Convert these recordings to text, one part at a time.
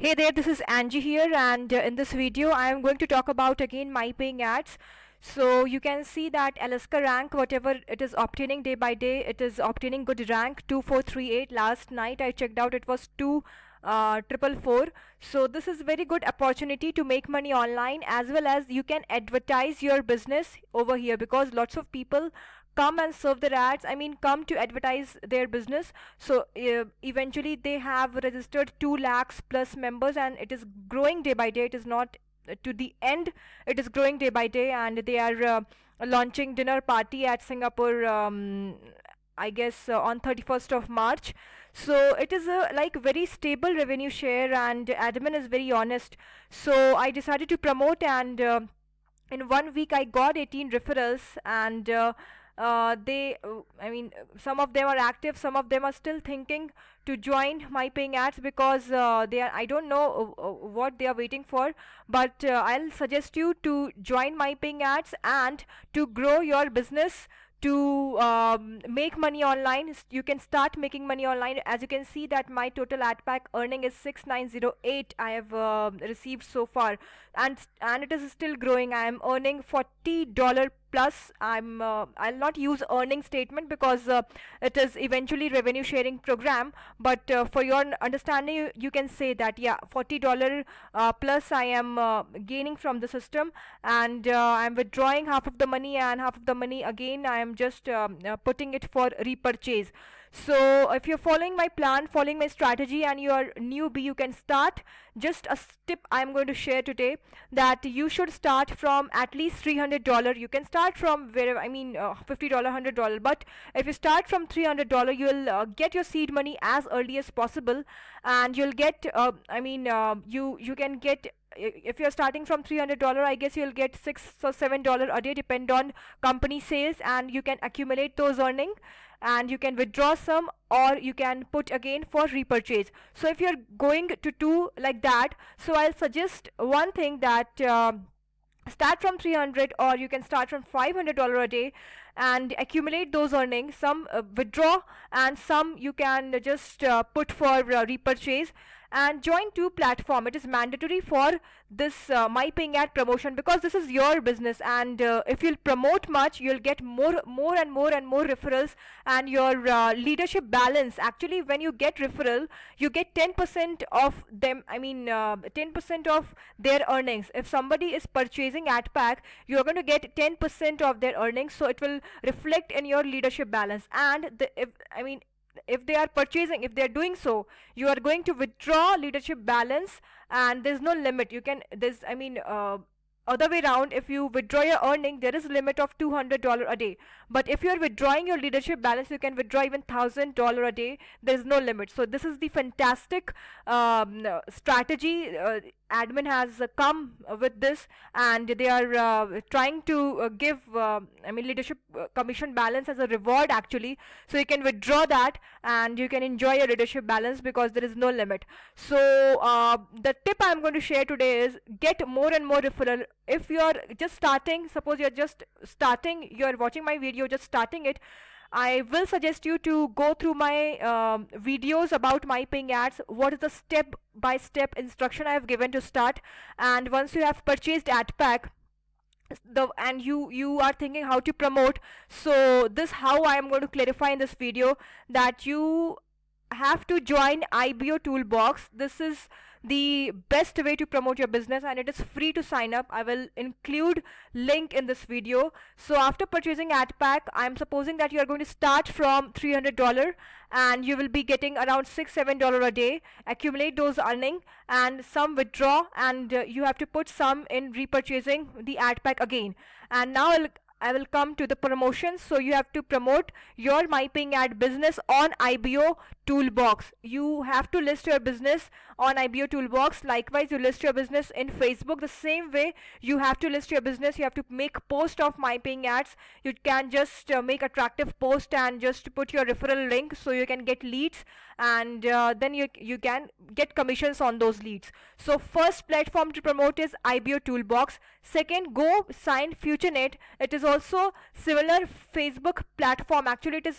Hey there, this is Angie here, and in this video, I am going to talk about again my paying ads. So you can see that Alaska rank, whatever it is obtaining day by day, it is obtaining good rank 2438. Last night I checked out, it was 2444. So this is very good opportunity to make money online, as well as you can advertise your business over here, because lots of people come and serve their ads, come to advertise their business. So eventually they have registered 2 lakhs plus members, and it is growing day by day. It is not to the end, it is growing day by day, and they are launching dinner party at Singapore, I guess on 31st of March. So it is a like very stable revenue share, and admin is very honest. So I decided to promote, and in 1 week I got 18 referrals, and some of them are active, some of them are still thinking to join my paying ads, because they are, I don't know what they are waiting for. But I'll suggest you to join my paying ads and to grow your business, to make money online. You can start making money online. As you can see that my total ad pack earning is 6908 I have received so far, and it is still growing. I am earning $40 plus. I'll not use earning statement, because it is eventually revenue sharing program. But for your understanding, you can say that yeah, $40 plus I am gaining from the system, and I'm withdrawing half of the money, and half of the money again I am just putting it for repurchase. So if you're following my plan, following my strategy, and you are newbie, you can start. Just a tip I'm going to share today, that you should start from at least $300. You can start from wherever, $50, $100, but if you start from $300, you'll get your seed money as early as possible, and you'll get you can get, if you're starting from $300, I guess you'll get $6 or $7 a day, depend on company sales, and you can accumulate those earning, and you can withdraw some, or you can put again for repurchase. So if you're going to do like that, so I'll suggest one thing, that start from 300, or you can start from $500 a day, and accumulate those earnings. Some withdraw, and some you can just put for repurchase, and join two platform. It is mandatory for this my paying ad promotion, because this is your business, and if you'll promote much, you'll get more referrals, and your leadership balance. Actually, when you get referral, you get 10% of them, 10% of their earnings. If somebody is purchasing ad pack, you're going to get 10% of their earnings, so it will reflect in your leadership balance. And if they are purchasing, if they are doing so, you are going to withdraw leadership balance, and there's no limit. You can, there's other way around, if you withdraw your earning, there is a limit of $200 a day. But if you're withdrawing your leadership balance, you can withdraw even $1,000 a day. There's no limit. So this is the fantastic strategy. Admin has come with this, and they are trying to give leadership commission balance as a reward, actually. So you can withdraw that, and you can enjoy your leadership balance, because there is no limit. So the tip I'm going to share today is, get more and more referral. If you're just starting, suppose you're just starting, you're watching my video just starting it, I will suggest you to go through my videos about my paying ads. What is the step by step instruction I have given to start. And once you have purchased ad pack, and you are thinking how to promote, so this how I am going to clarify in this video, that you have to join IBO Toolbox. This is the best way to promote your business, and it is free to sign up. I will include link in this video. So after purchasing ad pack, I'm supposing that you are going to start from $300, and you will be getting around $6-7 a day. Accumulate those earning, and some withdraw, and you have to put some in repurchasing the ad pack again. And now I will come to the promotions. So you have to promote your my paying ad business on IBO Toolbox. You have to list your business on IBO Toolbox. Likewise, you list your business in Facebook. The same way, you have to list your business. You have to make post of my paying ads. You can just make attractive post, and just put your referral link, so you can get leads, and then you can get commissions on those leads. So first platform to promote is IBO Toolbox. Second, go sign FutureNet. It is also similar Facebook platform. Actually, it is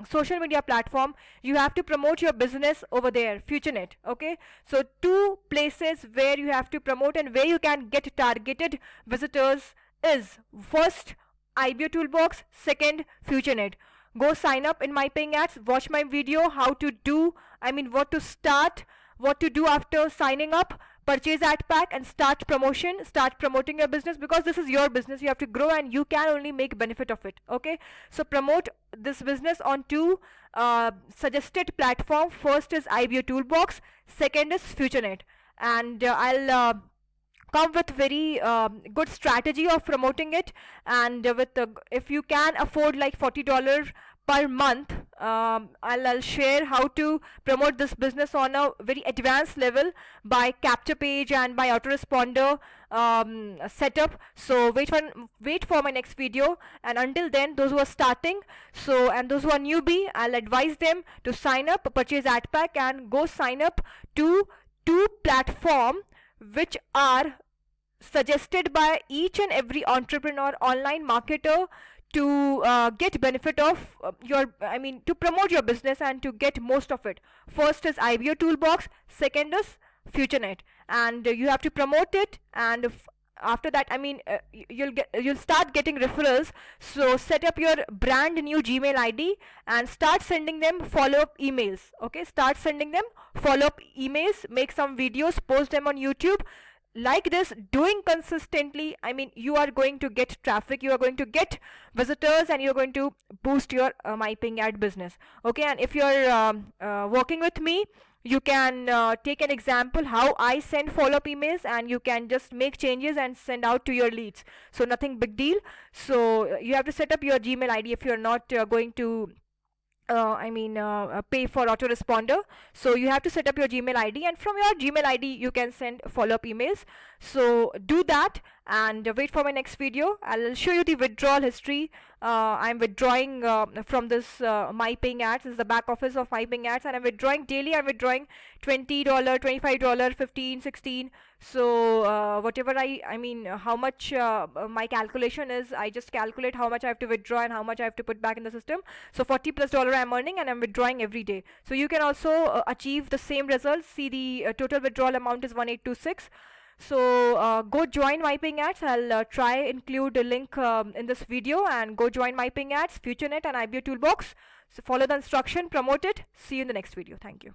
social media platform. You have to promote your business over there, FutureNet. Okay, so two places where you have to promote and where you can get targeted visitors is first IBO Toolbox, second FutureNet. Go sign up in My Paying Ads, watch my video how to do, what to start, what to do after signing up, purchase ad pack and start promoting your business, because this is your business. You have to grow and you can only make benefit of it. Okay, so promote this business on two suggested platform. First is IBO Toolbox, second is FutureNet, and I'll come with very good strategy of promoting it. And if you can afford like $40 per month, I'll share how to promote this business on a very advanced level by capture page and by autoresponder setup. So wait for my next video, and until then, those who are starting, and those who are newbie, I'll advise them to sign up, purchase ad pack and go sign up to two platform which are suggested by each and every entrepreneur, online marketer, to get benefit of to promote your business and to get most of it. First is IBO Toolbox, second is FutureNet, and you have to promote it. And after that, you'll start getting referrals. So set up your brand new Gmail ID and start sending them follow-up emails. Okay, start sending them follow-up emails, make some videos, post them on YouTube. Like this, doing consistently, you are going to get traffic, you are going to get visitors, and you're going to boost your My Paying Ad business. Okay, and if you're working with me, you can take an example how I send follow-up emails, and you can just make changes and send out to your leads. So nothing big deal. So you have to set up your Gmail ID if you're not going to pay for autoresponder. So you have to set up your Gmail ID, and from your Gmail ID you can send follow-up emails. So do that and wait for my next video. I'll show you the withdrawal history. I'm withdrawing from this My Paying Ads. This is the back office of My Paying Ads, and I'm withdrawing daily. I'm withdrawing $20, $25, 15, 16. So whatever how much my calculation is, I just calculate how much I have to withdraw and how much I have to put back in the system. So $40+ I'm earning, and I'm withdrawing every day. So you can also achieve the same results. See, the total withdrawal amount is 1826. So go join My Paying Ads. I'll try include a link in this video, and go join My Paying Ads, FutureNet and IBO Toolbox. So follow the instruction, promote it. See you in the next video. Thank you.